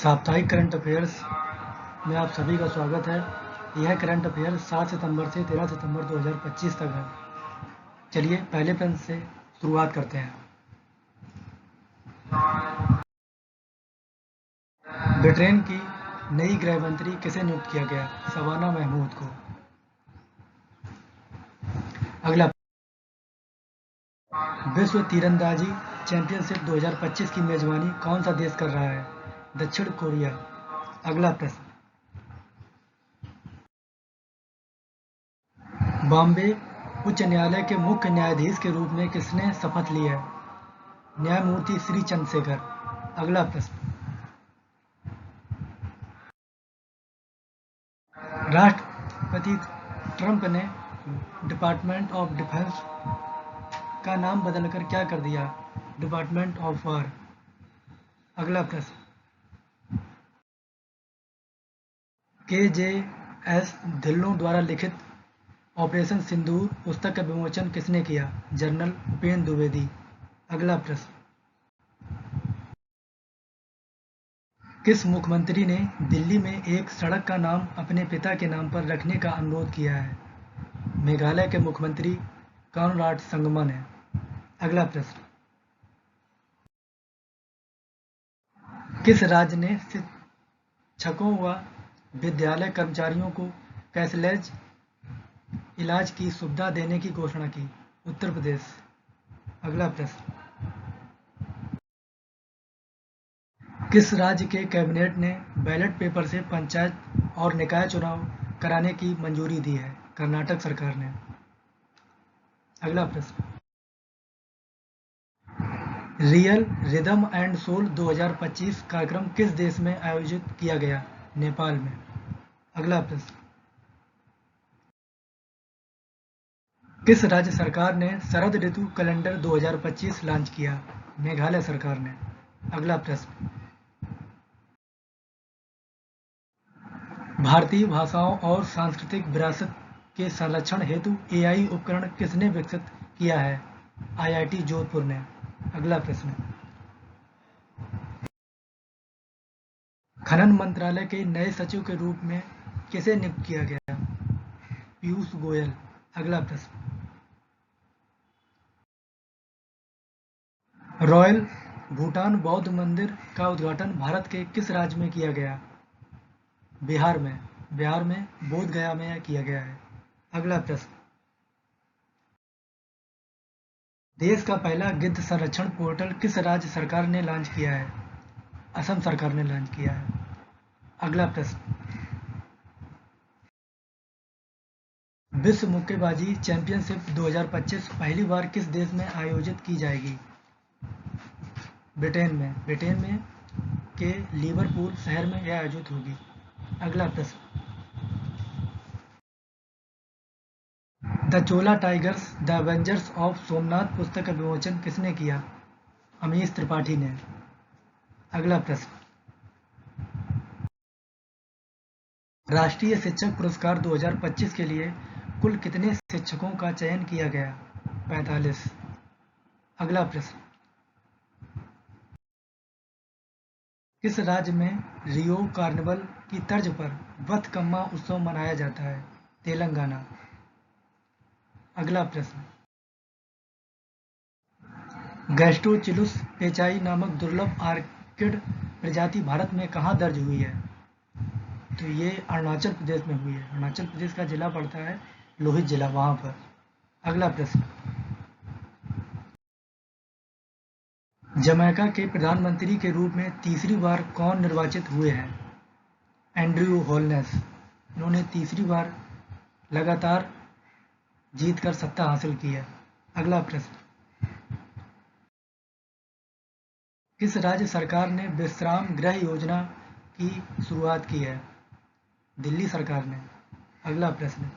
साप्ताहिक current affairs में आप सभी का स्वागत है। यह करंट अफेयर 7 सितंबर से 13 सितंबर 2025 तक है। चलिए पहले प्रश्न से शुरुआत करते हैं। ब्रिटेन की नई गृह मंत्री किसे नियुक्त किया गया? शबाना महमूद को। अगला, विश्व तीरंदाजी चैंपियनशिप 2025 की मेजबानी कौन सा देश कर रहा है? दक्षिण कोरिया। अगला प्रश्न, बॉम्बे उच्च न्यायालय के मुख्य न्यायाधीश के रूप में किसने शपथ ली है? न्यायमूर्ति श्री चंद्रशेखर। अगला प्रश्न, राष्ट्रपति ट्रंप ने डिपार्टमेंट ऑफ डिफेंस का नाम बदलकर क्या कर दिया? Department of war. अगला प्रश्न, KJS ढिल्लों द्वारा लिखित ऑपरेशन सिंदूर पुस्तक का विमोचन किसने किया? जनरल उपेंद्र द्विवेदी। अगला प्रश्न, किस मुख्यमंत्री ने दिल्ली में एक सड़क का नाम अपने पिता के नाम पर रखने का अनुरोध किया है? मेघालय के मुख्यमंत्री कॉनराड संगमा ने। अगला प्रश्न, किस राज्य ने शिक्षकों व विद्यालय कर्मचारियों को कैशलेस इलाज की सुविधा देने की घोषणा की? उत्तर प्रदेश। अगला प्रश्न, किस राज्य के कैबिनेट ने बैलेट पेपर से पंचायत और निकाय चुनाव कराने की मंजूरी दी है? कर्नाटक सरकार ने। अगला प्रश्न, रियल रिदम एंड सोल 2025 कार्यक्रम किस देश में आयोजित किया गया? नेपाल में। अगला प्रश्न, किस राज्य सरकार ने शरद ऋतु कैलेंडर 2025 लॉन्च किया? मेघालय सरकार ने। अगला प्रश्न, भारतीय भाषाओं और सांस्कृतिक विरासत के संरक्षण हेतु AI उपकरण किसने विकसित किया है? IIT जोधपुर ने। अगला प्रश्न, खनन मंत्रालय के नए सचिव के रूप में किसे नियुक्त किया गया? पीयूष गोयल। अगला प्रश्न, रॉयल भूटान बौद्ध मंदिर का उद्घाटन भारत के किस राज्य में किया गया? बिहार में। बिहार में बोध गया में किया गया है। अगला प्रश्न, देश का पहला गिद्ध संरक्षण पोर्टल किस राज्य सरकार ने लॉन्च किया है? असम सरकार ने लॉन्च किया है। अगला प्रश्न, विश्व मुक्केबाजी चैंपियनशिप 2025 पहली बार किस देश में आयोजित की जाएगी? ब्रिटेन में। ब्रिटेन में के लिवरपूल शहर में यह आयोजित होगी। अगला प्रश्न, the Chola tigers the Avengers of Somnath पुस्तक का विमोचन किसने किया? अमीश त्रिपाठी ने। अगला प्रश्न, राष्ट्रीय शिक्षक पुरस्कार 2025 के लिए कुल कितने शिक्षकों का चयन किया गया? 45। अगला प्रश्न, किस राज्य में रियो कार्निवल की तर्ज पर बथकम्मा उत्सव मनाया जाता है? तेलंगाना। अगला प्रश्न, गैस्ट्रोचिलुस पेचाई नामक दुर्लभ आर्किड प्रजाति भारत में कहाँ दर्ज हुई है? तो ये अरुणाचल प्रदेश में हुई है। अरुणाचल प्रदेश का जिला पड़ता है लोहित जिला, वहां पर। अगला प्रश्न, जमैका के प्रधानमंत्री के रूप में तीसरी बार कौन निर्वाचित हुए हैं? Andrew wholeness. इन्होंने तीसरी बार लगातार जीतकर सत्ता हासिल की है। अगला प्रश्न, किस राज्य सरकार ने विश्राम गृह योजना की शुरुआत की है? दिल्ली सरकार ने। अगला प्रश्न,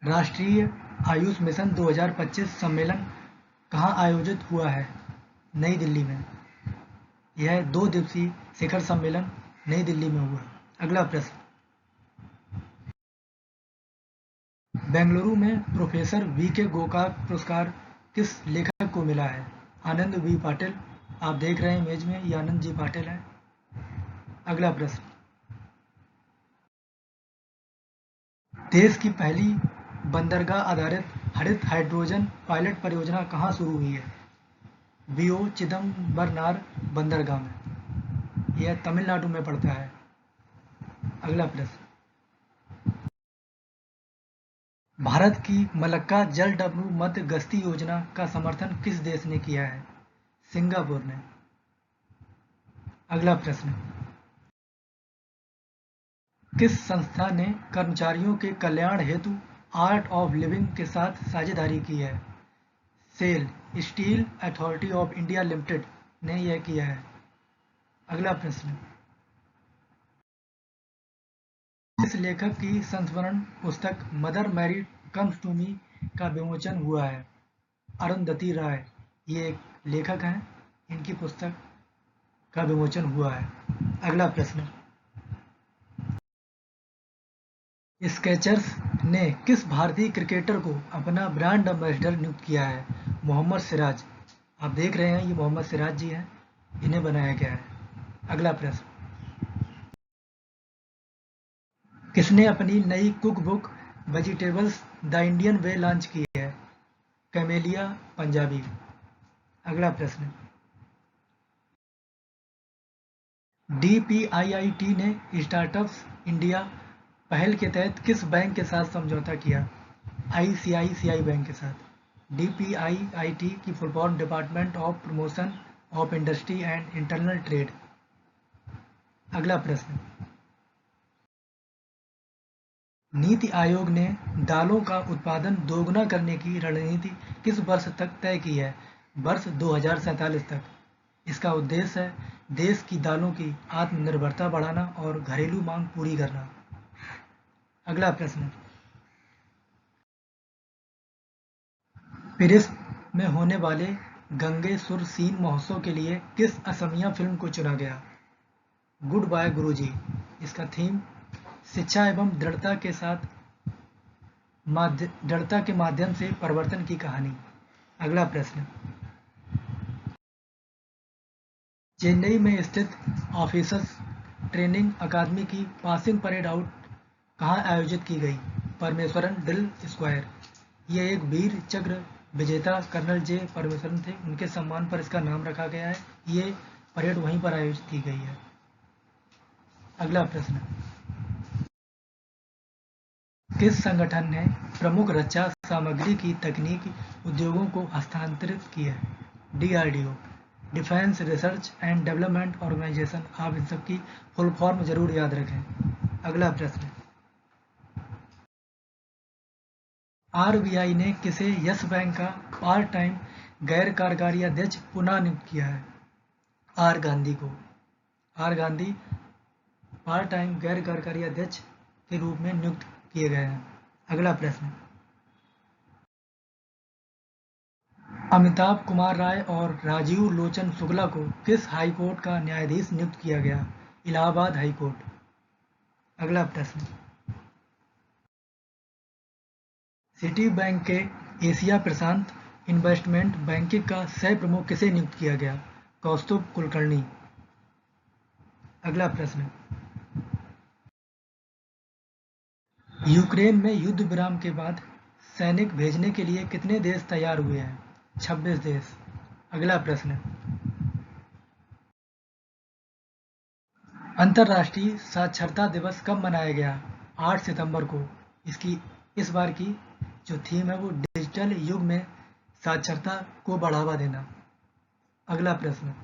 राष्ट्रीय आयुष मिशन 2025 सम्मेलन कहाँ आयोजित हुआ है? नई दिल्ली में। यह 2 दिवसीय शिखर सम्मेलन नई दिल्ली में हुआ। अगला प्रश्न, बेंगलुरु में प्रोफेसर VK गोकाक पुरस्कार किस लेखक को मिला है? आनंद V पाटिल, आप देख रहे हैं इमेज में, ये आनंद जी पाटिल है। अगला प्रश्न, देश की पहली बंदरगाह आधारित हरित हाइड्रोजन पायलट परियोजना कहाँ शुरू हुई है? बीओ चिदम्बरनार बंदरगाह में, यह तमिलनाडु में पड़ता है। अगला प्रश्न, भारत की मलक्का जल डमरू मध्य गश्ती योजना का समर्थन किस देश ने किया है? सिंगापुर ने। अगला प्रश्न, किस संस्था ने कर्मचारियों के कल्याण हेतु आर्ट ऑफ लिविंग के साथ साझेदारी की है? SAIL steel authority of India limited ने यह किया है। अगला प्रश्न, इस लेखक की संस्मरण पुस्तक Mother Mary Comes to Me का विमोचन हुआ है? अरुंधति राय, ये एक लेखक हैं, इनकी पुस्तक का विमोचन हुआ है। अगला प्रश्न, स्केचर्स ने किस भारतीय क्रिकेटर को अपना ब्रांड एम्बेसडर नियुक्त किया है? मोहम्मद सिराज। आप देख रहे हैं, ये मोहम्मद सिराज जी हैं, इन्हें बनाया गया है। अगला प्रश्न, किसने अपनी नई cook book vegetables the Indian way launch की है? कैमेलिया पंजाबी। अगला प्रश्न, डीपीआईआईटी ने स्टार्टअप्स इंडिया पहल के तहत किस बैंक के साथ समझौता किया? आईसीआईसीआई बैंक के साथ। डीपीआईआईटी की full form department of promotion of industry and internal trade. अगला प्रश्न, नीति आयोग ने दालों का उत्पादन दोगुना करने की रणनीति किस वर्ष तक तय की है? वर्ष 2047 तक। इसका उद्देश्य है देश की दालों की आत्मनिर्भरता बढ़ाना और घरेलू मांग पूरी करना। अगला प्रश्न, पेरिस में होने वाले गंगे सुर सीन महोत्सव के लिए किस असमिया फिल्म को चुना गया? गुड बाय गुरुजी। इसका थीम शिक्षा एवं दृढ़ता के माध्यम से परिवर्तन की कहानी। अगला प्रश्न, चेन्नई में स्थित ऑफिसर्स ट्रेनिंग अकादमी की पासिंग परेड आउट कहाँ आयोजित की गई? Parameswaran drill square. ये एक वीर चक्र विजेता कर्नल जे परमेश्वरन थे, उनके सम्मान पर इसका नाम रखा गया है। ये परेड वहीं पर आयोजित की गई है। अगला प्रश्न, किस संगठन ने प्रमुख रक्षा सामग्री की तकनीकी उद्योगों को हस्तांतरित की है? DRDO, defence research and development organisation. आप इन सब की फुल फॉर्म जरूर याद रखें। अगला प्रश्न, आरबीआई ने किसे यस बैंक का पार्ट टाइम गैर कार्यकारी अध्यक्ष पुनः नियुक्त किया है? आर गांधी को। आर गांधी पार्ट टाइम गैर कार्यकारी अध्यक्ष के रूप में नियुक्त किए गए हैं। अगला प्रश्न, अमिताभ कुमार राय और राजीव लोचन शुक्ला को किस हाई कोर्ट का न्यायाधीश नियुक्त किया गया? Allahabad high court. अगला प्रश्न, सिटी बैंक के एशिया प्रशांत इन्वेस्टमेंट बैंकिंग का सह प्रमुख किसे नियुक्त किया गया? कौस्तुभ कुलकर्णी। अगला प्रश्न, यूक्रेन में युद्ध विराम के बाद सैनिक भेजने के लिए कितने देश तैयार हुए हैं? 26 देश। अगला प्रश्न, अंतर्राष्ट्रीय साक्षरता दिवस कब मनाया गया? 8 सितंबर को। इस बार की जो थीम है वो डिजिटल युग में साक्षरता को बढ़ावा देना। अगला प्रश्न,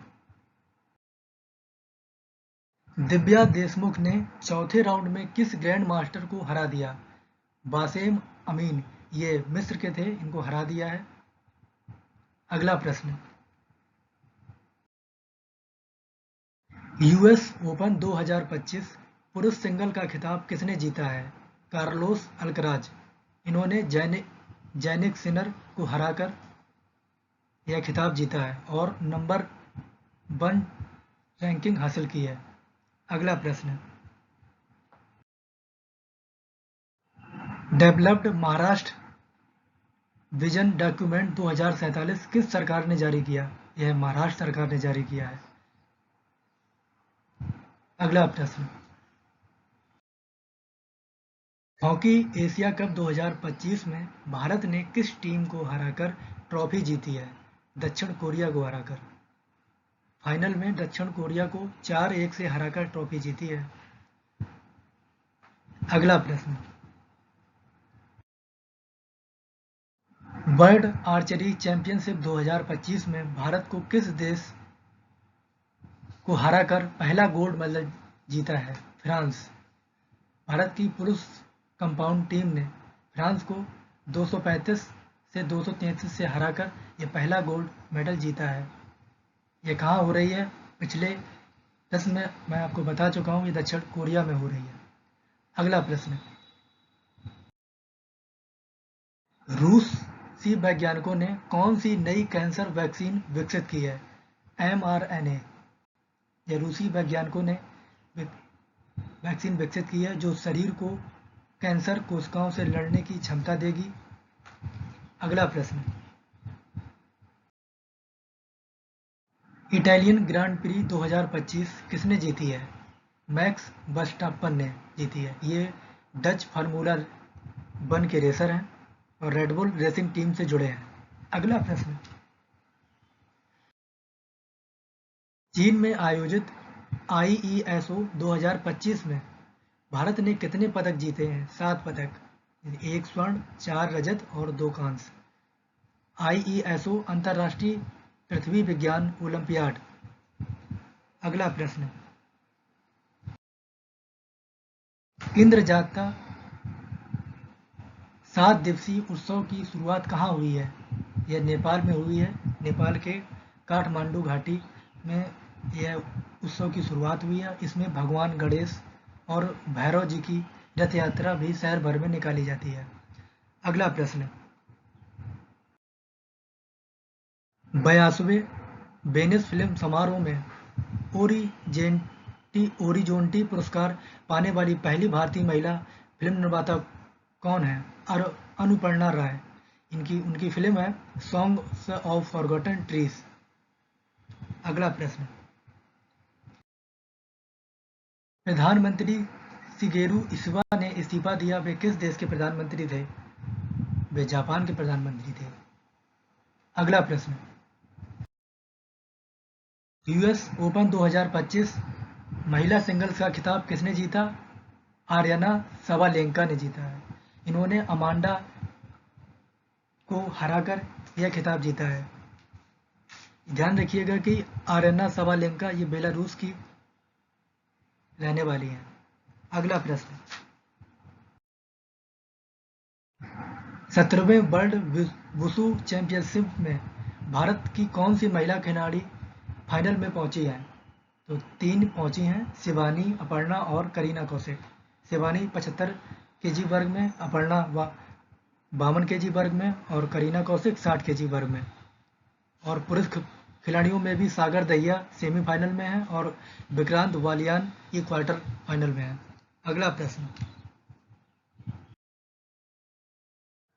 दिव्या देशमुख ने चौथे राउंड में किस ग्रैंड मास्टर को हरा दिया? बासेम अमीन, ये मिस्र के थे, इनको हरा दिया है। अगला प्रश्न, यूएस ओपन 2025 पुरुष सिंगल का खिताब किसने जीता है? Carlos Alcaraz. इन्होंने जैनिक सिनर को हराकर यह खिताब जीता है और नंबर 1 रैंकिंग हासिल की है। अगला प्रश्न, डेवलप्ड महाराष्ट्र विजन डॉक्यूमेंट 2047 किस सरकार ने जारी किया? यह महाराष्ट्र सरकार ने जारी किया है। अगला प्रश्न, हॉकी एशिया कप 2025 में भारत ने किस टीम को हराकर ट्रॉफी जीती है? दक्षिण कोरिया को हराकर। फाइनल में दक्षिण कोरिया को 4-1 से हराकर ट्रॉफी जीती है। अगला प्रश्न, वर्ल्ड आर्चरी चैंपियनशिप 2025 में भारत को किस देश को हराकर पहला गोल्ड मेडल जीता है? फ्रांस। भारत की पुरुष कंपाउंड टीम ने फ्रांस को 235 से 233 से हराकर यह पहला गोल्ड मेडल जीता है। ये कहाँ हो रही है? पिछले प्रश्न में मैं आपको बता चुका हूँ, ये दक्षिण कोरिया में हो रही है। अगला प्रश्न, रूसी वैज्ञानिकों ने कौन सी नई कैंसर वैक्सीन विकसित की है? mRNA। ये रूसी वैज्ञानिकों ने वैक्सीन विकसित की है जो शरीर को कैंसर कोशिकाओं से लड़ने की क्षमता देगी। अगला प्रश्न, इटालियन ग्रांड प्री 2025 किसने जीती है? मैक्स वर्स्टाप्पन ने जीती है। ये डच फार्मूला 1 के रेसर हैं और रेडबुल रेसिंग टीम से जुड़े हैं। अगला प्रश्न, चीन में आयोजित IESO 2025 में भारत ने कितने पदक जीते हैं? 7 पदक, 1 स्वर्ण, 4 रजत और 2 कांस्य। IESO अंतर्राष्ट्रीय पृथ्वी विज्ञान ओलंपियाड। अगला प्रश्न, इंद्रजात्रा 7 दिवसीय उत्सव की शुरुआत कहाँ हुई है? यह नेपाल में हुई है। नेपाल के काठमांडू घाटी में यह उत्सव की शुरुआत हुई है। इसमें भगवान गणेश और भैरव जी की रथ यात्रा भी शहर भर में निकाली जाती है। अगला प्रश्न, 82वें वेनिस फिल्म समारोह में ओरिजोंटी पुरस्कार पाने वाली पहली भारतीय महिला फिल्म निर्माता कौन है? अनुपर्णा राय। उनकी फिल्म है सॉन्ग ऑफ फॉरगॉटन ट्रीज। अगला प्रश्न, प्रधानमंत्री शिगेरू इशिबा ने इस्तीफा दिया। वे किस देश के प्रधानमंत्री थे? वे जापान के प्रधानमंत्री थे। अगला प्रश्न, US ओपन 2025 महिला सिंगल्स का खिताब किसने जीता? आर्यना सवालेंका ने जीता है। इन्होंने अमांडा को हराकर यह खिताब जीता है। ध्यान रखिएगा कि आर्यना सवालेंका ये बेलारूस की रहने वाली हैं। अगला प्रश्न, 17वें वर्ल्ड वुशु चैंपियनशिप में भारत की कौन सी महिला खिलाड़ी फाइनल में पहुंची है? तो 3 पहुंची हैं, शिवानी, अपर्णा और करीना कौशिक। शिवानी 75 केजी वर्ग में, अपर्णा 52 केजी वर्ग में और करीना कौशिक 60 केजी वर्ग में। और पुरुष खिलाड़ियों में भी सागर दहिया सेमीफाइनल में है और विक्रांत वालियान ये क्वार्टर फाइनल में है। अगला प्रश्न,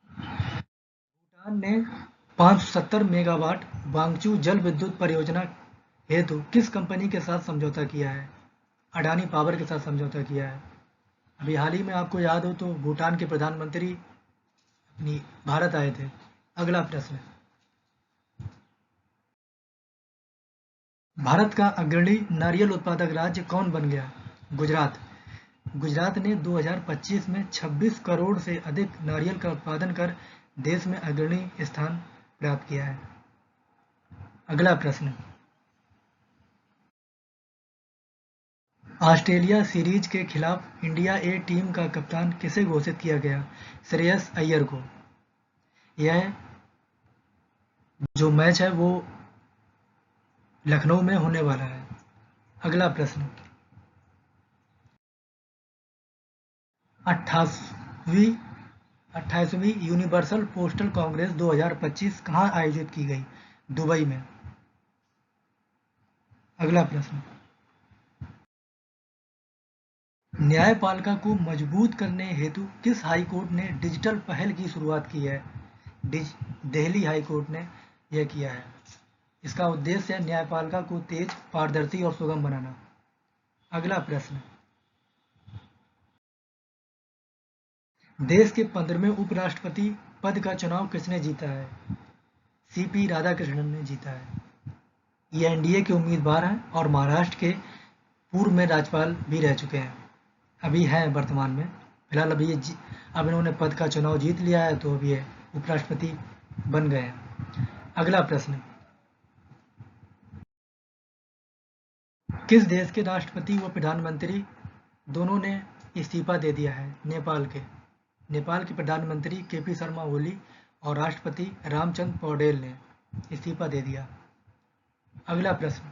भूटान ने 570 मेगावाट वांगचू जल विद्युत परियोजना हेतु किस कंपनी के साथ समझौता किया है? अडानी पावर के साथ समझौता किया है। अभी हाल ही में आपको याद हो तो भूटान के प्रधानमंत्री अपनी भारत आए थे। अगला प्रश्न, भारत का अग्रणी नारियल उत्पादक राज्य कौन बन गया? गुजरात। गुजरात ने 2025 में 26 करोड़ से अधिक नारियल का उत्पादन कर देश में अग्रणी स्थान प्राप्त किया है। अगला प्रश्न, ऑस्ट्रेलिया सीरीज के खिलाफ इंडिया ए टीम का कप्तान किसे घोषित किया गया? श्रेयस अय्यर को। यह जो मैच है वो लखनऊ में होने वाला है। अगला प्रश्न, 28वीं यूनिवर्सल पोस्टल कांग्रेस 2025 कहाँ आयोजित की गई? दुबई में। अगला प्रश्न, न्यायपालिका को मजबूत करने हेतु किस हाई कोर्ट ने डिजिटल पहल की शुरुआत की है? दिल्ली हाई कोर्ट ने यह किया है। इसका उद्देश्य है न्यायपालिका को तेज, पारदर्शी और सुगम बनाना। अगला प्रश्न, देश के 15वें उपराष्ट्रपति पद का चुनाव किसने जीता है? सीपी राधाकृष्णन ने जीता है। ये एनडीए के उम्मीदवार हैं और महाराष्ट्र के पूर्व में राज्यपाल भी रह चुके हैं, अभी हैं वर्तमान में। फिलहाल अब इन्होंने पद का चुनाव जीत लिया है, तो अब ये उपराष्ट्रपति बन गए हैं। अगला प्रश्न, किस देश के राष्ट्रपति व प्रधानमंत्री दोनों ने इस्तीफा दे दिया है? नेपाल के प्रधानमंत्री केपी शर्मा ओली और राष्ट्रपति रामचंद्र पौडेल ने इस्तीफा दे दिया। अगला प्रश्न,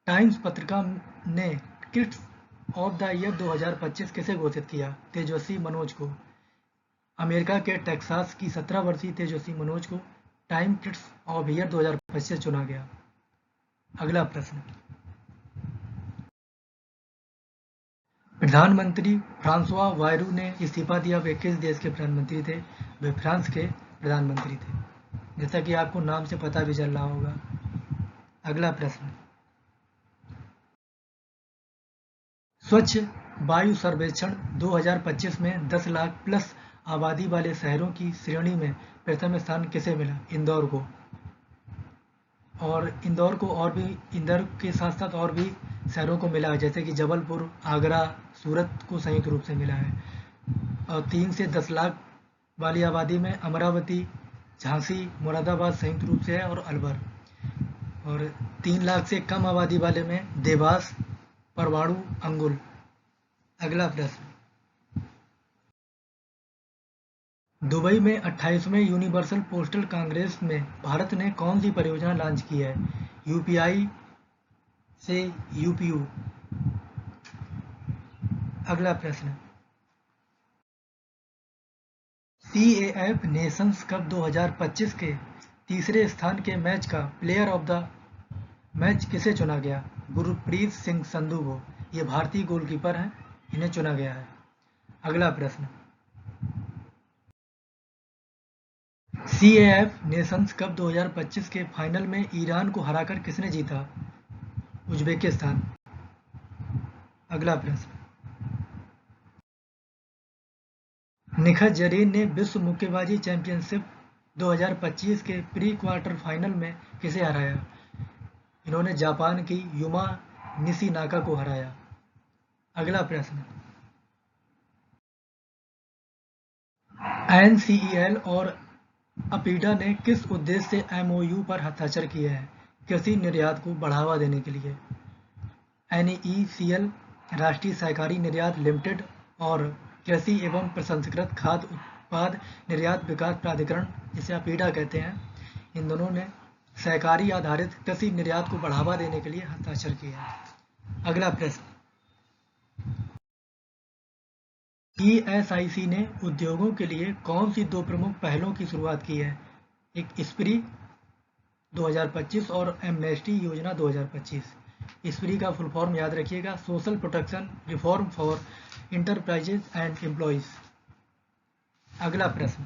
टाइम्स पत्रिका ने किड्स ऑफ द ईयर 2025 किसे घोषित किया? तेजस्वी मनोज को। अमेरिका के टेक्सास की 17 वर्षीय तेजस्वी मनोज को टाइम किड्स ऑफ ईयर 2025 चुना गया। अगला प्रश्न, प्रधानमंत्री फ्रांसवा बायरू ने इस्तीफा दिया। वे किस देश के प्रधानमंत्री थे? वे फ्रांस के प्रधानमंत्री थे, जैसा कि आपको नाम से पता भी चल रहा होगा। अगला प्रश्न, स्वच्छ वायु सर्वेक्षण 2025 में 10 लाख प्लस आबादी वाले शहरों की श्रेणी में प्रथम स्थान किसे मिला? इंदौर को। और इंदौर के साथ साथ और भी शहरों को मिला है, जैसे कि जबलपुर, आगरा, सूरत को संयुक्त रूप से मिला है। और 3 से 10 लाख वाली आबादी में अमरावती, झांसी, मुरादाबाद संयुक्त रूप से है, और अलवर। और 3 लाख से कम आबादी वाले में देवास, परवाणु, अंगुल। अगला प्रश्न, दुबई में 28वें यूनिवर्सल पोस्टल कांग्रेस में भारत ने कौन सी परियोजना लॉन्च की है? यूपीआई से यूपीयू। अगला प्रश्न, सीएएफ नेशंस कप 2025 के तीसरे स्थान के मैच का प्लेयर ऑफ द मैच किसे चुना गया? गुरप्रीत सिंह संधू को। ये भारतीय गोलकीपर हैं, इन्हें चुना गया है। अगला प्रश्न, सीएएफ नेशंस कप 2025 के फाइनल में ईरान को हराकर किसने जीता? उज्बेकिस्तान। अगला प्रश्न, निखत जरीन ने विश्व मुक्केबाजी चैंपियनशिप 2025 के प्री क्वार्टर फाइनल में किसे हराया? इन्होंने जापान की युमा निशिनाका को हराया। अगला प्रश्न, एनसीईएल और अपीडा ने किस उद्देश्य से एमओयू पर हस्ताक्षर किए हैं? कृषि निर्यात को बढ़ावा देने के लिए। एनईसीएल राष्ट्रीय सहकारी निर्यात लिमिटेड और कृषि एवं प्रसंस्कृत खाद्य उत्पाद निर्यात विकास प्राधिकरण, जिसे अपीडा कहते हैं, इन दोनों ने सहकारी आधारित कृषि निर्यात को बढ़ावा देने के लिए हस्ताक्षर किया है। अगला प्रश्न, ईएसआईसी ने उद्योगों के लिए कौन सी 2 प्रमुख पहलों की शुरुआत की है? एक स्प्री 2025 और एमनेस्टी योजना 2025। स्प्री का फुल फॉर्म याद रखिएगा, social protection reform for enterprises and employees. अगला प्रश्न,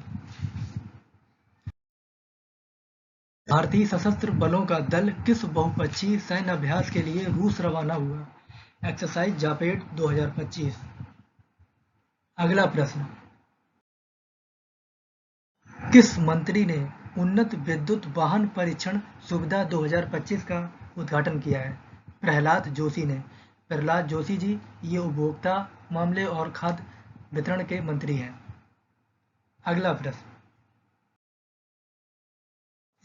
भारतीय सशस्त्र बलों का दल किस बहुपक्षीय सैन्य अभ्यास के लिए रूस रवाना हुआ? एक्सरसाइज जापेट 2025। अगला प्रश्न, किस मंत्री ने उन्नत विद्युत वाहन परीक्षण सुविधा 2025 का उद्घाटन किया है? प्रहलाद जोशी ने। प्रहलाद जोशी जी ये उपभोक्ता मामले और खाद्य वितरण के मंत्री हैं। अगला प्रश्न,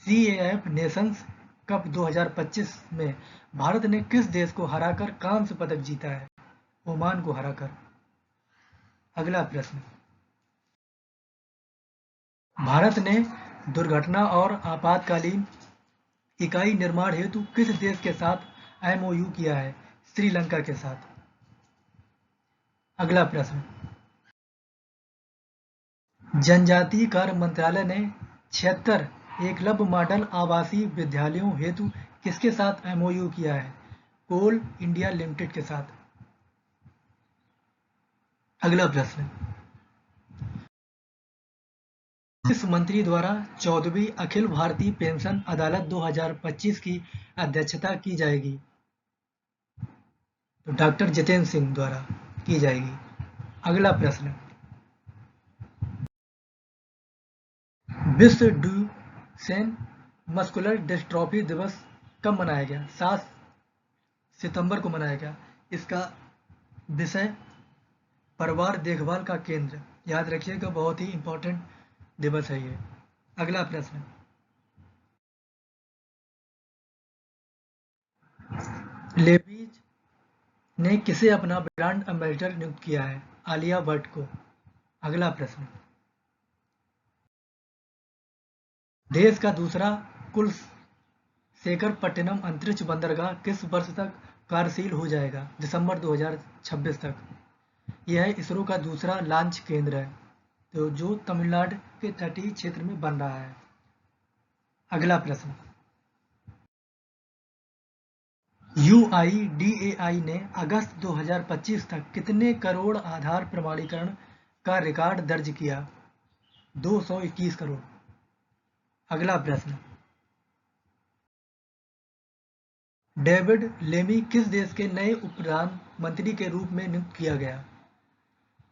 सीएएफ नेशंस कप 2025 में भारत ने किस देश को हराकर कांस्य पदक जीता है? ओमान को हराकर। अगला प्रश्न, भारत ने दुर्घटना और आपातकालीन इकाई निर्माण हेतु किस देश के साथ एमओयू किया है? श्रीलंका के साथ। अगला प्रश्न, जनजातीय कार्य मंत्रालय ने 76 एकलव्य मॉडल आवासीय विद्यालयों हेतु किसके साथ एमओयू किया है? कोल इंडिया लिमिटेड के साथ। अगला प्रश्न, किस मंत्री द्वारा 14वीं अखिल भारतीय पेंशन अदालत 2025 की अध्यक्षता की जाएगी? तो डॉक्टर जितेंद्र सिंह द्वारा की जाएगी। अगला प्रश्न, विश्व ड्यूशेन मस्कुलर डिस्ट्रॉफी दिवस कब मनाया गया? 7 सितंबर को मनाया गया। इसका विषय परिवार देखभाल का केंद्र। याद रखिएगा, बहुत ही इंपॉर्टेंट दिवस है ये। अगला प्रश्न, लेविज ने किसे अपना ब्रांड एम्बेसडर नियुक्त किया है? आलिया भट्ट को। अगला प्रश्न, देश का दूसरा कुलशेखरपट्टनम अंतरिक्ष बंदरगाह किस वर्ष तक कार्यशील हो जाएगा? दिसंबर 2026 तक। यह इसरो का दूसरा लॉन्च केंद्र है, तो जो तमिलनाडु के तटीय क्षेत्र में बन रहा है। अगला प्रश्न, UIDAI ने अगस्त 2025 तक कितने करोड़ आधार प्रमाणीकरण का रिकॉर्ड दर्ज किया? 221 करोड़। अगला प्रश्न, डेविड लेमी किस देश के नए उप प्रधानमंत्री के रूप में नियुक्त किया गया?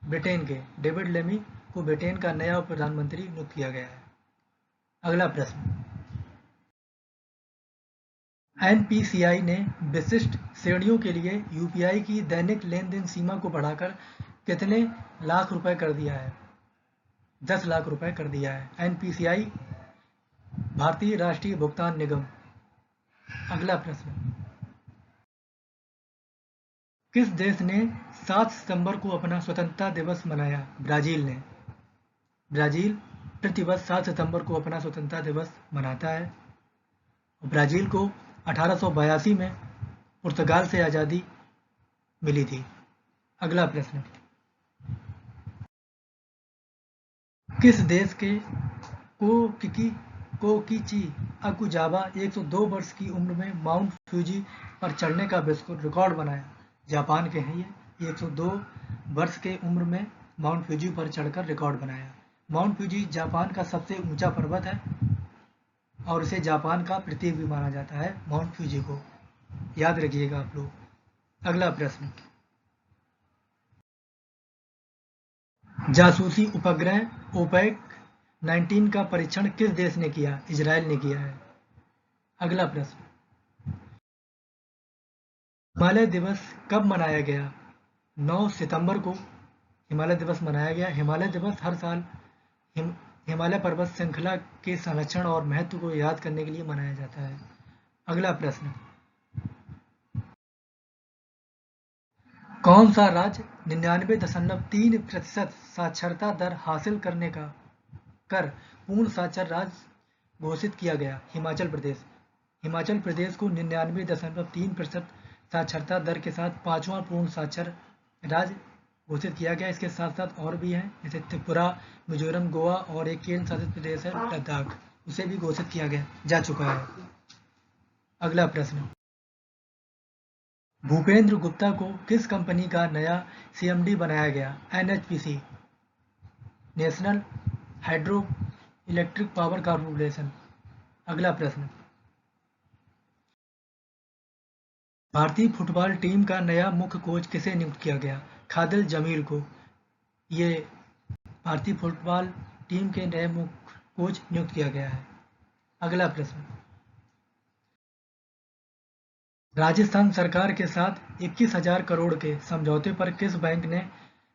ब्रिटेन के। डेविड लेमी को ब्रिटेन का नया उप प्रधानमंत्री नियुक्त किया गया है। अगला प्रश्न, NPCI ने विशिष्ट श्रेणियों के लिए UPI की दैनिक लेन देन सीमा को बढ़ाकर कितने लाख रुपए कर दिया है? 10 लाख रुपए कर दिया है। NPCI भारतीय राष्ट्रीय भुगतान निगम। अगला प्रश्न, किस देश ने 7 सितंबर को अपना स्वतंत्रता दिवस मनाया? ब्राजील ने। ब्राजील प्रतिवर्ष 7 सितंबर को अपना स्वतंत्रता दिवस मनाता है। ब्राजील को 1882 में पुर्तगाल से आज़ादी मिली थी। अगला प्रश्न, किस देश के कोकिची अकुजावा 102 वर्ष की उम्र में माउंट फ्यूजी पर चढ़ने का विश्व रिकॉर्ड बनाया? जापान के हैं ये। 102 वर्ष के उम्र में माउंट फ्यूजी पर चढ़कर रिकॉर्ड बनाया। माउंट फ्यूजी जापान का सबसे ऊंचा पर्वत है और इसे जापान का प्रतीक भी माना जाता है, माउंट फ्यूजी को। याद रखिएगा आप लोग। अगला प्रश्न, जासूसी उपग्रह ओपेक 19 का परीक्षण किस देश ने किया? इजराइल ने किया है। अगला प्रश्न, हिमालय दिवस कब मनाया गया? 9 सितंबर को हिमालय दिवस मनाया गया। हिमालय दिवस हर साल हिमालय पर्वत श्रृंखला के संरक्षण और महत्व को याद करने के लिए मनाया जाता है। अगला प्रश्न, कौन सा राज्य 99.3% साक्षरता दर हासिल करने का कर पूर्ण साक्षर राज्य घोषित किया गया? हिमाचल प्रदेश। हिमाचल प्रदेश को 99.3% साक्षरता दर के साथ 5वां पूर्ण साक्षर राज्य घोषित किया गया। इसके साथ साथ और भी हैं, जैसे त्रिपुरा, मिजोरम, गोवा और एक केंद्र शासित प्रदेश है लद्दाख, उसे भी घोषित किया गया जा चुका है। अगला प्रश्न, भूपेंद्र गुप्ता को किस कंपनी का नया CMD बनाया गया? NHPC, national hydro electric power corporation. अगला प्रश्न, भारतीय फुटबॉल टीम का नया मुख्य कोच किसे नियुक्त किया गया? खादिल जमील को। ये भारतीय फुटबॉल टीम के नए मुख्य कोच नियुक्त किया गया है। अगला प्रश्न, राजस्थान सरकार के साथ 21,000 करोड़ के समझौते पर किस बैंक ने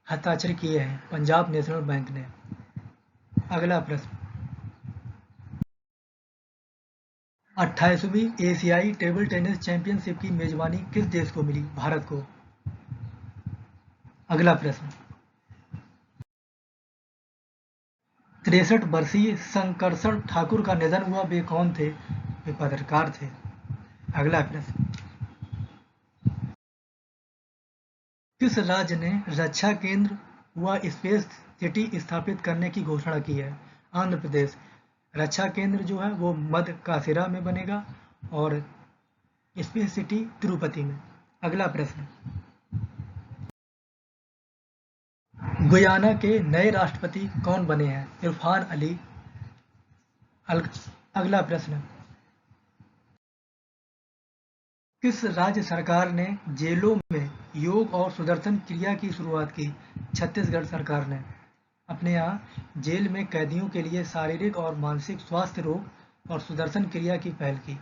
हस्ताक्षर किए हैं? पंजाब नेशनल बैंक ने। अगला प्रश्न, 28वीं एशियाई टेबल टेनिस चैंपियनशिप की मेजबानी किस देश को मिली? भारत को। अगला प्रश्न, 63 वर्षीय शंकरशण ठाकुर का निधन हुआ, वे कौन थे? वे पत्रकार थे। अगला प्रश्न, किस राज्य ने रक्षा केंद्र व स्पेस सिटी स्थापित करने की घोषणा की है? आंध्र प्रदेश। रक्षा केंद्र जो है वो मध्य काशीरा में बनेगा और स्पेस सिटी तिरुपति में। अगला प्रश्न, गुयाना के नए राष्ट्रपति कौन बने हैं? इरफान अली अल- अगला प्रश्न, किस राज्य सरकार ने जेलों में योग और सुदर्शन क्रिया की शुरुआत की? छत्तीसगढ़ सरकार ने अपने यहाँ जेल में कैदियों के लिए शारीरिक और मानसिक स्वास्थ्य रोग और सुदर्शन क्रिया की पहल की।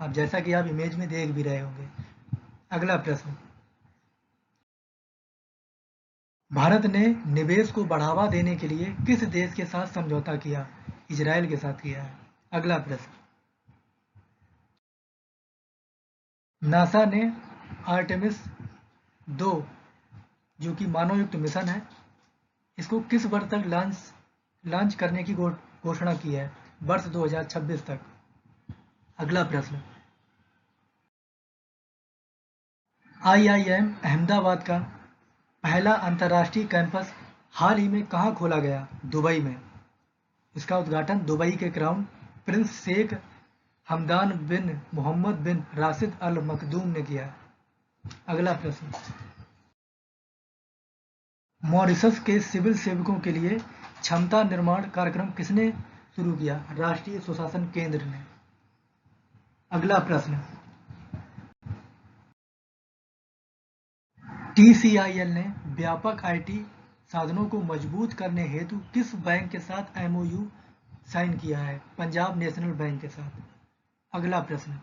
अब जैसा कि आप इमेज में देख भी रहे होंगे। अगला प्रश्न, भारत ने निवेश को बढ़ावा देने के लिए किस देश के साथ समझौता किया? इजराइल के साथ किया है। अगला प्रश्न, नासा ने आर्टेमिस 2 जो कि मानवयुक्त मिशन है, इसको किस वर्ष तक लॉन्च करने की घोषणा की है? वर्ष 2026 तक। अगला प्रश्न, आईआईएम अहमदाबाद का पहला अंतर्राष्ट्रीय कैंपस हाल ही में कहाँ खोला गया? दुबई में। इसका उद्घाटन दुबई के क्राउन प्रिंस शेख हमदान बिन मोहम्मद बिन राशिद अल मखदूम ने किया। अगला प्रश्न, मॉरिशस के सिविल सेवकों के लिए क्षमता निर्माण कार्यक्रम किसने शुरू किया? राष्ट्रीय सुशासन केंद्र ने। अगला प्रश्न, टीसीआईएल ने व्यापक आईटी साधनों को मजबूत करने हेतु किस बैंक के साथ एमओयू साइन किया है? पंजाब नेशनल बैंक के साथ। अगला प्रश्न,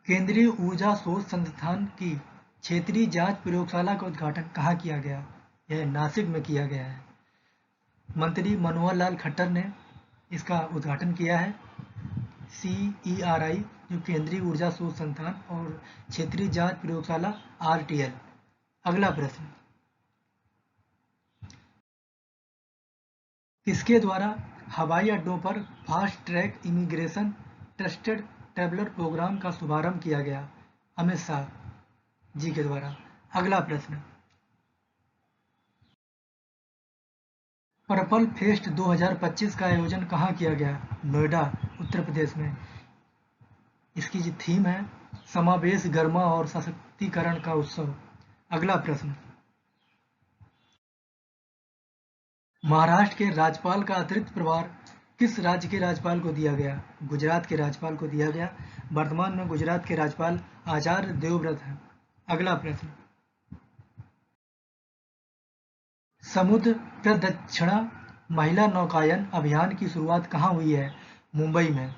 केंद्रीय ऊर्जा शोध संस्थान की क्षेत्रीय जांच प्रयोगशाला का उद्घाटन कहाँ किया गया? यह नासिक में किया गया है। मंत्री मनोहर लाल खट्टर ने इसका उद्घाटन किया है। CERI जो केंद्रीय ऊर्जा शोध संस्थान और क्षेत्रीय जांच प्रयोगशाला RTL। अगला प्रश्न, किसके द्वारा हवाई अड्डों पर fast track immigration trusted traveller programme का शुभारंभ किया गया? अमित शाह जी के द्वारा। अगला प्रश्न, पर्पल फेस्ट 2025 का आयोजन कहाँ किया गया? नोएडा उत्तर प्रदेश में। इसकी जो थीम है समावेश, गर्मा और सशक्तिकरण का उत्सव। अगला प्रश्न, महाराष्ट्र के राज्यपाल का अतिरिक्त प्रभार किस राज्य के राज्यपाल को दिया गया? गुजरात के राज्यपाल को दिया गया। वर्तमान में गुजरात के राज्यपाल आचार्य देवव्रत हैं। अगला प्रश्न, समुद्र प्रदक्षिणा महिला नौकायन अभियान की शुरुआत कहाँ हुई है? मुंबई में।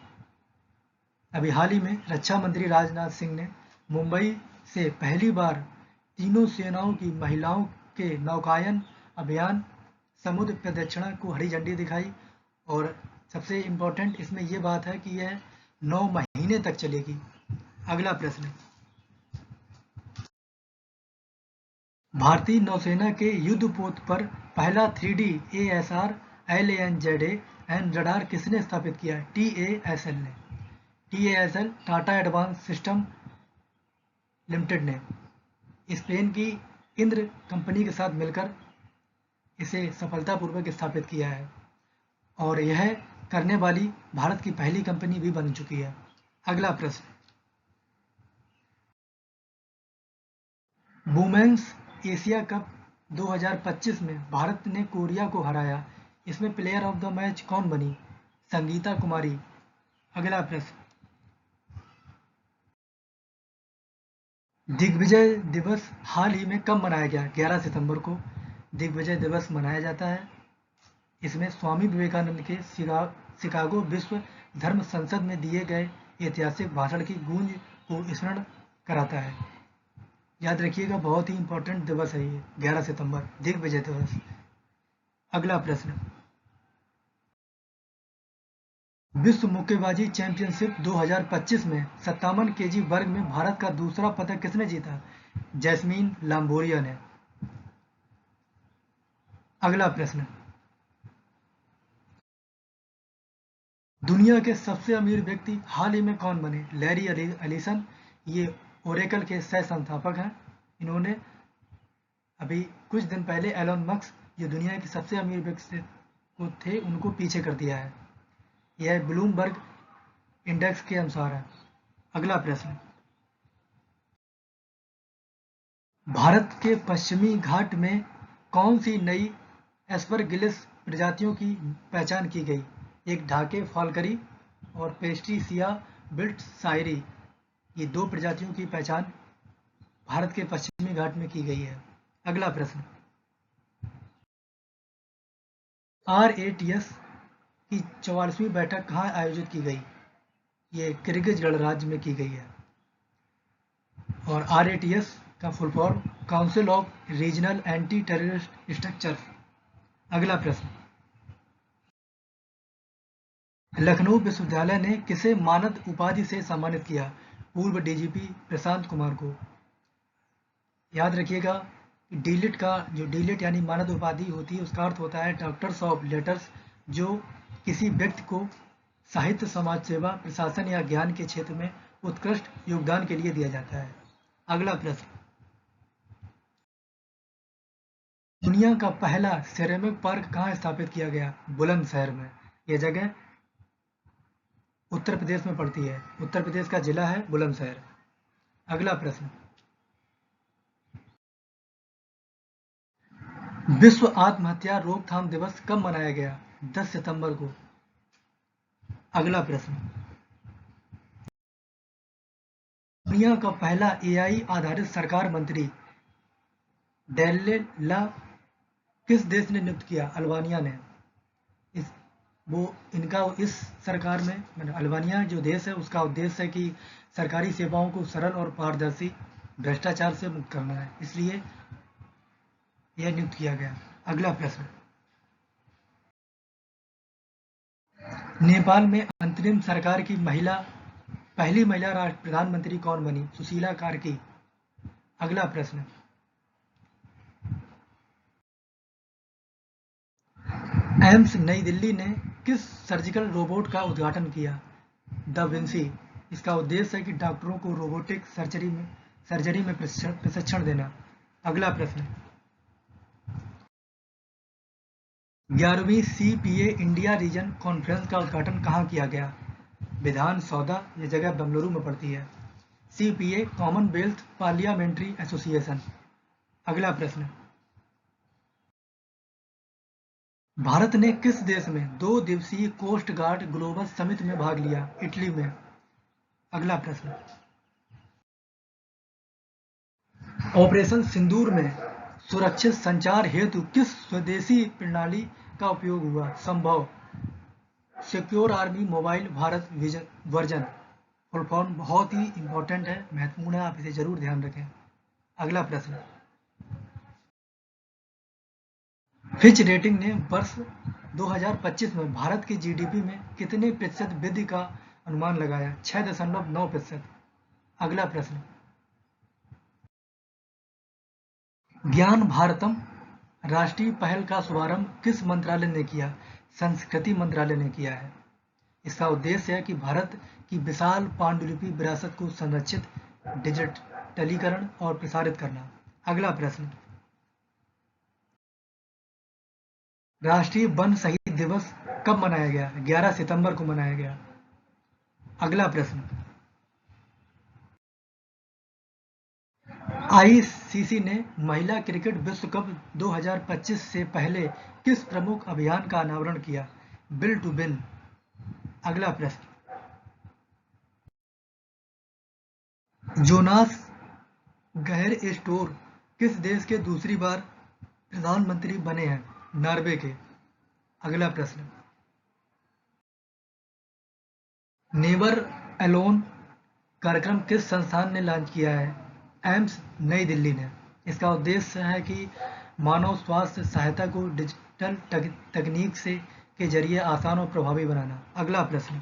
अभी हाल ही में रक्षा मंत्री राजनाथ सिंह ने मुंबई से पहली बार तीनों सेनाओं की महिलाओं के नौकायन अभियान समुद्र प्रदक्षिणा को हरी झंडी दिखाई। और सबसे इम्पोर्टेंट इसमें यह बात है कि यह 9 महीने तक चलेगी। अगला प्रश्न, भारतीय नौसेना के युद्धपोत पर पहला 3D ASR LANZAN रडार किसने स्थापित किया? TASL ने। TASL Tata advance system limited ने स्पेन की इंद्र कंपनी के साथ मिलकर इसे सफलतापूर्वक स्थापित किया है और यह करने वाली भारत की पहली कंपनी भी बन चुकी है। अगला प्रश्न, वुमेन्स एशिया कप 2025 में भारत ने कोरिया को हराया। इसमें प्लेयर ऑफ द मैच कौन बनी? संगीता कुमारी। अगला प्रश्न, दिग्विजय दिवस हाल ही में कब मनाया गया? 11 सितंबर को दिग्विजय दिवस मनाया जाता है। इसमें स्वामी विवेकानंद के शिकागो विश्व धर्म संसद में दिए गए ऐतिहासिक भाषण की गूंज को स्मरण कराता है। याद रखिएगा, बहुत ही इंपॉर्टेंट दिवस है ये 11 सितंबर, दिग्विजय दिवस। अगला प्रश्न, विश्व मुक्केबाजी चैंपियनशिप 2025 में 57 kg वर्ग में भारत का दूसरा पदक किसने जीता? जैस्मीन लांबोरिया ने। अगला प्रश्न, दुनिया के सबसे अमीर व्यक्ति हाल ही में कौन बने? Larry Ellison. ये ओरेकल के सह संस्थापक हैं। इन्होंने अभी कुछ दिन पहले एलोन मस्क जो दुनिया के सबसे अमीर व्यक्ति को थे उनको पीछे कर दिया है। यह ब्लूमबर्ग इंडेक्स के अनुसार है। अगला प्रश्न, भारत के पश्चिमी घाट में कौन सी नई एस्परगिलिस प्रजातियों की पहचान की गई? एक ढाके फाल्करी और पेस्ट्रीसिया बिल्ट शायरी, ये 2 प्रजातियों की पहचान भारत के पश्चिमी घाट में की गई है। अगला प्रश्न, RATS की 44वीं बैठक कहाँ आयोजित की गई? ये किर्गिज गणराज्य में की गई है। और RATS का full form council of regional anti terrorist structures. अगला प्रश्न, लखनऊ विश्वविद्यालय ने किसे मानद उपाधि से सम्मानित किया? पूर्व DGP प्रशांत कुमार को। याद रखिएगा, डीलिट का जो डीलिट यानी मानद उपाधि होती है उसका अर्थ होता है डॉक्टर्स ऑफ लेटर्स, जो किसी व्यक्ति को साहित्य, समाज सेवा, प्रशासन या ज्ञान के क्षेत्र में उत्कृष्ट योगदान के लिए दिया जाता है। अगला प्रश्न, दुनिया का पहला सिरेमिक पार्क कहाँ स्थापित किया गया? बुलंदशहर में। यह जगह उत्तर प्रदेश में पड़ती है। उत्तर प्रदेश का जिला है बुलंदशहर। अगला प्रश्न, विश्व आत्महत्या रोकथाम दिवस कब मनाया गया? 10 सितंबर को। अगला प्रश्न, दुनिया का पहला AI आधारित सरकार मंत्री डेल्लेला किस देश ने नियुक्त किया? अल्बानिया ने। इस सरकार में अल्बानिया जो देश है उसका उद्देश्य है कि सरकारी सेवाओं को सरल और पारदर्शी, भ्रष्टाचार से मुक्त करना है, इसलिए यह नियुक्त किया गया। अगला प्रश्न, नेपाल में अंतरिम सरकार की पहली महिला राष्ट्र प्रधानमंत्री कौन बनी? सुशीला कार्की। अगला प्रश्न, एम्स नई दिल्ली ने किस सर्जिकल रोबोट का उद्घाटन किया? Da Vinci. इसका उद्देश्य है कि डॉक्टरों को रोबोटिक सर्जरी में प्रशिक्षण देना। अगला प्रश्न, 11वीं CPA इंडिया रीजन कॉन्फ्रेंस का उद्घाटन कहाँ किया गया? विधान सौदा, यह जगह बेंगलुरु में पड़ती है। CPA Commonwealth parliamentary association. अगला प्रश्न, भारत ने किस देश में 2 दिवसीय कोस्ट गार्ड ग्लोबल समिट में भाग लिया? इटली में। अगला प्रश्न, ऑपरेशन सिंदूर में सुरक्षित संचार हेतु किस स्वदेशी प्रणाली का उपयोग हुआ? संभव। Secure army mobile Bharat version. Full form बहुत ही इंपॉर्टेंट है, महत्वपूर्ण है, आप इसे जरूर ध्यान रखें। अगला प्रश्न, फिच रेटिंग ने वर्ष 2025 में भारत की GDP में कितने प्रतिशत वृद्धि का अनुमान लगाया? 6.9%। अगला प्रश्न, ज्ञान भारतम राष्ट्रीय पहल का शुभारंभ किस मंत्रालय ने किया? संस्कृति मंत्रालय ने किया है। इसका उद्देश्य है कि भारत की विशाल पांडुलिपि विरासत को संरक्षित, डिजिटलीकरण और प्रसारित करना। अगला प्रश्न, राष्ट्रीय वन शहीद दिवस कब मनाया गया? 11 सितंबर को मनाया गया। अगला प्रश्न, ICC ने महिला क्रिकेट विश्व कप 2025 से पहले किस प्रमुख अभियान का अनावरण किया? Bill to win. अगला प्रश्न, जोनास गहर स्टोर किस देश के दूसरी बार प्रधानमंत्री बने हैं? नॉर्वे के। अगला प्रश्न, नेवर अलोन कार्यक्रम किस संस्थान ने लॉन्च किया है? एम्स नई दिल्ली ने। इसका उद्देश्य है कि मानव स्वास्थ्य सहायता को डिजिटल तकनीक के जरिए आसान और प्रभावी बनाना। अगला प्रश्न,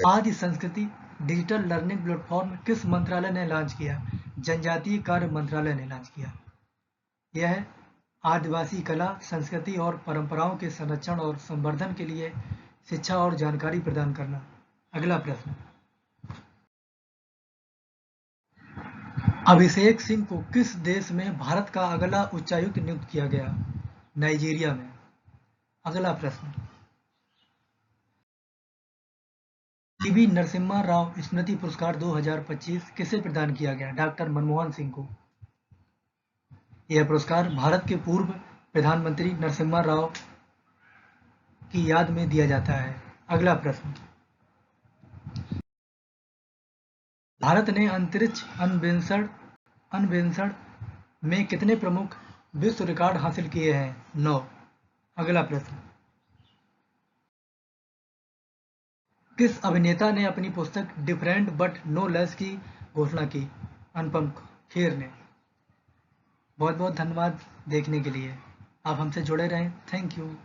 आदि संस्कृति डिजिटल लर्निंग प्लेटफॉर्म किस मंत्रालय ने लॉन्च किया? जनजातीय कार्य मंत्रालय ने लॉन्च किया। यह आदिवासी कला, संस्कृति और परंपराओं के संरक्षण और संवर्धन के लिए शिक्षा और जानकारी प्रदान करना। अगला प्रश्न, अभिषेक सिंह को किस देश में भारत का अगला उच्चायुक्त नियुक्त किया गया? नाइजीरिया में। अगला प्रश्न, PV नरसिम्हा राव स्मृति पुरस्कार 2025 किसे प्रदान किया गया? डॉक्टर मनमोहन सिंह को। यह पुरस्कार भारत के पूर्व प्रधानमंत्री नरसिम्हा राव की याद में दिया जाता है? अगला प्रश्न, भारत ने अंतरिक्ष अन्वेषण में कितने प्रमुख विश्व रिकॉर्ड हासिल किए हैं? 9। अगला प्रश्न, किस अभिनेता ने अपनी पुस्तक डिफरेंट बट नो लेस की घोषणा की? अनुपम खेर ने। बहुत बहुत धन्यवाद देखने के लिए। आप हमसे जुड़े रहें। Thank you.